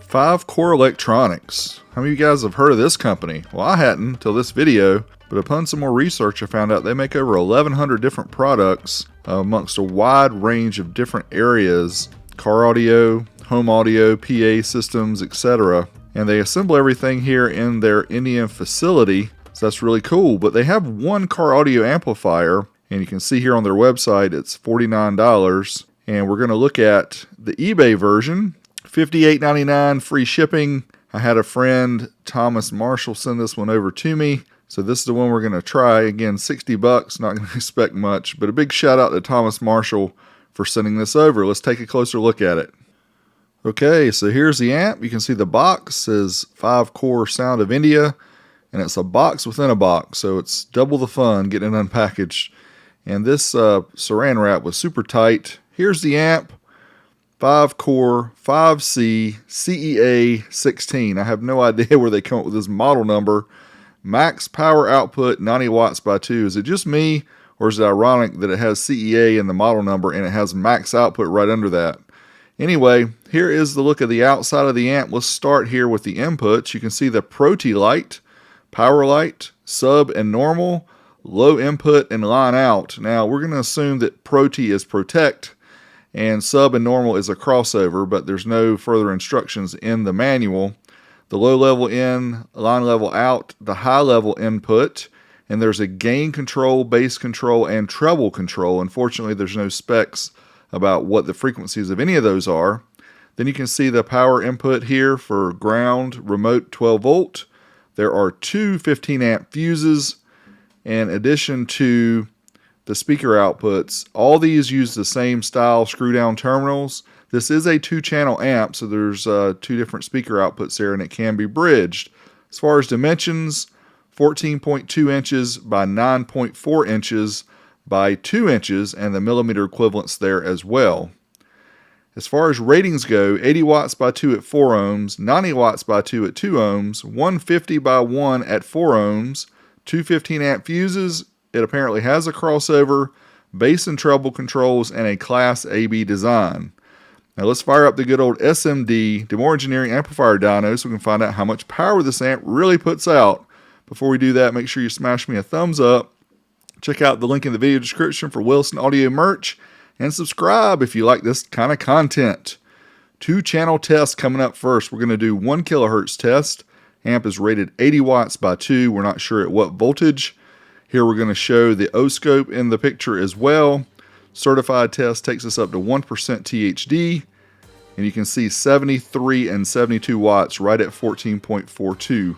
5-Core Electronics. How many of you guys have heard of this company? Well, I hadn't until this video, but upon some more research I found out they make over 1,100 different products amongst a wide range of different areas: car audio, home audio, PA systems, etc. And they assemble everything here in their Indian facility, so that's really cool. But they have one car audio amplifier, and you can see here on their website it's $49. And we're going to look at the eBay version, $58.99, free shipping. I had a friend, Thomas Marshall, send this one over to me. So this is the one we're going to try. Again, $60, not going to expect much, but a big shout out to Thomas Marshall for sending this over. Let's take a closer look at it. Okay, so here's the amp. You can see the box says 5-Core Sound of India, and it's a box within a box, so it's double the fun getting it unpackaged. And this saran wrap was super tight. Here's the amp, 5-Core 5C-CEA-16. I have no idea where they come up with this model number. Max power output 90 watts by 2. Is it just me, or is it ironic that it has CEA in the model number and it has max output right under that? Anyway, here is the look of the outside of the amp. Let's start here with the inputs. You can see the Proti light, power light, sub and normal, low input, and line out. Now we're going to assume that Proti is protect and sub and normal is a crossover, but there's no further instructions in the manual. The low level in, line level out, the high level input, and there's a gain control, bass control, and treble control. Unfortunately, there's no specs about what the frequencies of any of those are. Then you can see the power input here for ground, remote 12 volt. There are two 15 amp fuses in addition to the speaker outputs. All these use the same style screw down terminals. This is a 2-channel amp, so there's 2 different speaker outputs there, and it can be bridged. As far as dimensions, 14.2 inches by 9.4 inches by 2 inches, and the millimeter equivalents there as well. As far as ratings go, 80 watts by 2 at 4 ohms, 90 watts by 2 at 2 ohms, 150 by 1 at 4 ohms, 2 15 amp fuses. It apparently has a crossover, bass and treble controls, and a Class AB design. Now let's fire up the good old SMD, Demore Engineering Amplifier Dyno, so we can find out how much power this amp really puts out. Before we do that, make sure you smash me a thumbs up. Check out the link in the video description for Wilson Audio merch, and subscribe if you like this kind of content. 2-channel test coming up first. We're going to do 1 kilohertz test. Amp is rated 80 watts by 2. We're not sure at what voltage. Here we're going to show the O-scope in the picture as well. Certified test takes us up to 1% THD, and you can see 73 and 72 watts right at 14.42.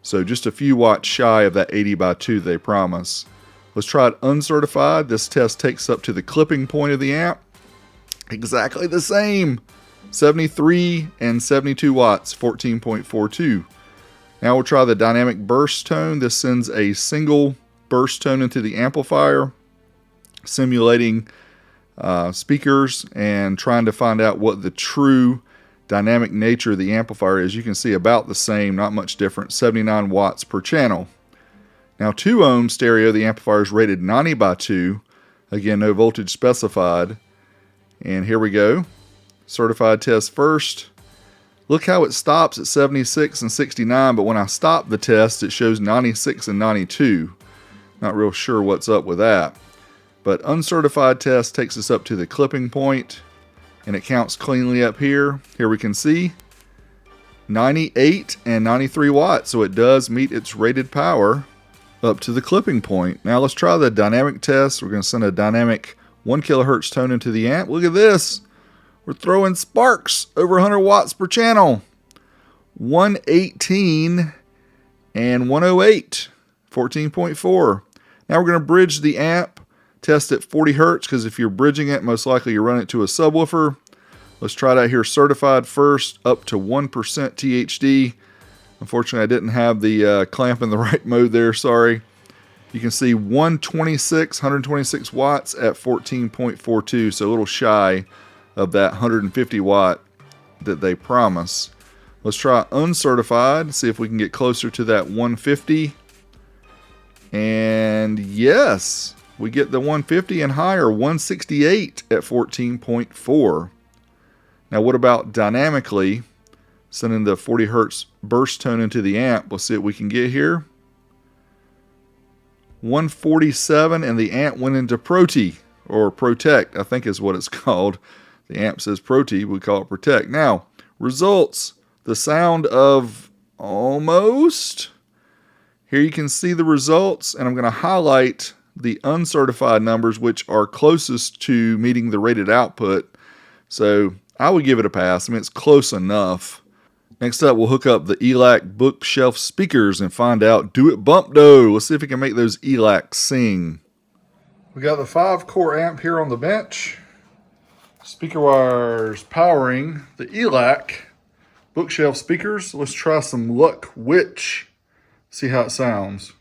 So just a few watts shy of that 80 by 2 they promise. Let's try it uncertified. This test takes up to the clipping point of the amp. Exactly the same. 73 and 72 watts, 14.42. Now we'll try the dynamic burst tone. This sends a single burst tone into the amplifier, simulating speakers and trying to find out what the true dynamic nature of the amplifier is. You can see about the same, not much different, 79 watts per channel. Now 2 ohm stereo, the amplifier is rated 90 by 2. Again, no voltage specified. And here we go. Certified test first. Look how it stops at 76 and 69, but when I stop the test, it shows 96 and 92. Not real sure what's up with that. But uncertified test takes us up to the clipping point, and it counts cleanly up here. Here we can see 98 and 93 watts, so it does meet its rated power up to the clipping point. Now let's try the dynamic test. We're going to send a dynamic 1 kilohertz tone into the amp. Look at this. We're throwing sparks over 100 watts per channel. 118 and 108, 14.4. Now we're going to bridge the amp, test at 40 hertz, because if you're bridging it, most likely you run it to a subwoofer. Let's try it out here certified first, up to 1% THD. Unfortunately, I didn't have the clamp in the right mode there, sorry. You can see 126 watts at 14.42, so a little shy of that 150 watt that they promise. Let's try uncertified, see if we can get closer to that 150. And yes, we get the 150 and higher, 168 at 14.4. Now what about dynamically? sending the 40 hertz burst tone into the amp. Let's see what we can get here. 147, and the amp went into Proti, or Protect, I think is what it's called. The amp says Proti, we call it Protect. Now, results, the sound of almost. Here you can see the results, and I'm going to highlight the uncertified numbers, which are closest to meeting the rated output. So I would give it a pass. I mean, it's close enough. Next up, we'll hook up the ELAC bookshelf speakers and find out, do it bump though? Let's see if we can make those ELACs sing. We got the 5-core amp here on the bench. Speaker wires powering the ELAC bookshelf speakers. Let's try some Luck Witch. See how it sounds.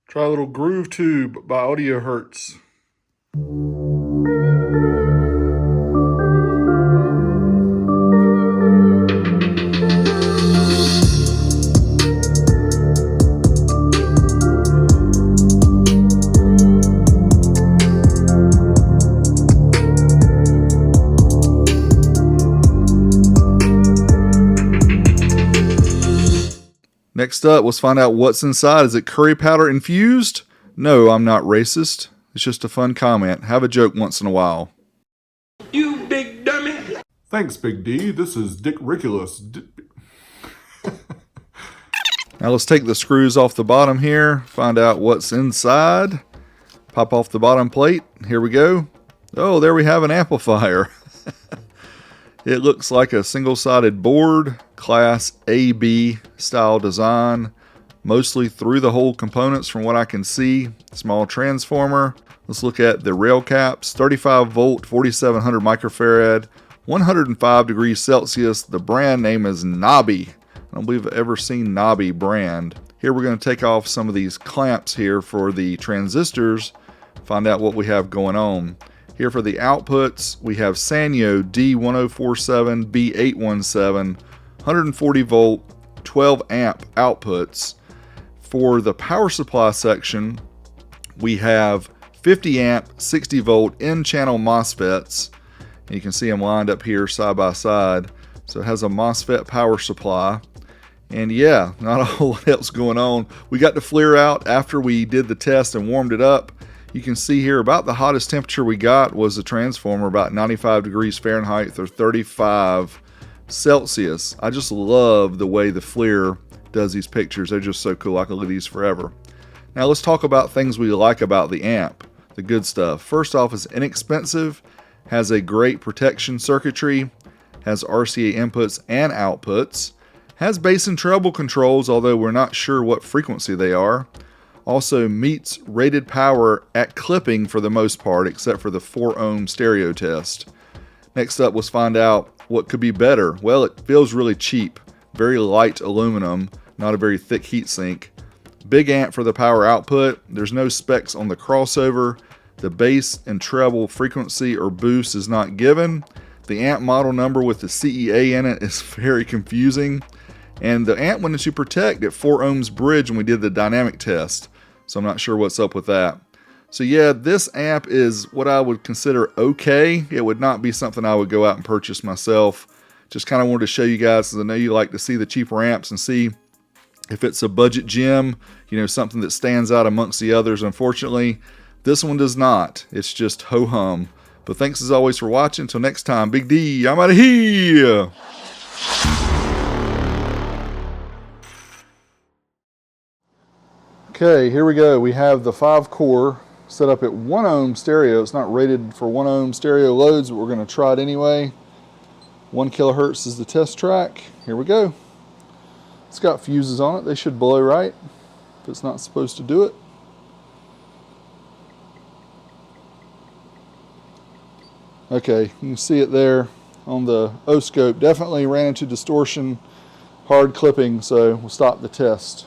Try a little Groove Tube by Audio Hertz. Next up, let's find out what's inside. Is it curry powder infused? No, I'm not racist. It's just a fun comment. Have a joke once in a while. You big dummy. Thanks, Big D. This is Dick Riculous. Now let's take the screws off the bottom here, find out what's inside. Pop off the bottom plate. Here we go. Oh, there we have an amplifier. It looks like a single-sided board, class AB style design, mostly through the hole components from what I can see. Small transformer. Let's look at the rail caps, 35 volt, 4700 microfarad, 105 degrees Celsius. The brand name is Nobby. I don't believe I've ever seen Nobby brand. Here we're going to take off some of these clamps here for the transistors, find out what we have going on. Here for the outputs, we have Sanyo D1047B817, 140 volt, 12 amp outputs. For the power supply section, we have 50 amp, 60 volt N-channel MOSFETs. And you can see them lined up here side by side. So it has a MOSFET power supply. And yeah, not a whole lot else going on. We got the FLIR out after we did the test and warmed it up. You can see here about the hottest temperature we got was the transformer, about 95 degrees Fahrenheit or 35 Celsius. I just love the way the FLIR does these pictures. They're just so cool. I can look at these forever. Now let's talk about things we like about the amp, the good stuff. First off, it's inexpensive, has a great protection circuitry, has RCA inputs and outputs, has bass and treble controls, although we're not sure what frequency they are. Also meets rated power at clipping for the most part, except for the 4 ohm stereo test. Next up, let's find out what could be better. Well, it feels really cheap. Very light aluminum, not a very thick heatsink. Big amp for the power output. There's no specs on the crossover. The bass and treble frequency or boost is not given. The amp model number with the CEA in it is very confusing. And the amp went into Protect at 4 ohms bridge when we did the dynamic test. So I'm not sure what's up with that. So yeah, this amp is what I would consider okay. It would not be something I would go out and purchase myself. Just kind of wanted to show you guys, because I know you like to see the cheaper amps and see if it's a budget gem, you know, something that stands out amongst the others. Unfortunately, this one does not. It's just ho-hum. But thanks as always for watching. Until next time, Big D, I'm out of here. Okay, here we go. We have the 5-core set up at 1 ohm stereo. It's not rated for 1 ohm stereo loads, but we're going to try it anyway. 1 kilohertz is the test track. Here we go. It's got fuses on it. They should blow right if it's not supposed to do it. Okay, you can see it there on the O-scope. Definitely ran into distortion, hard clipping, so we'll stop the test.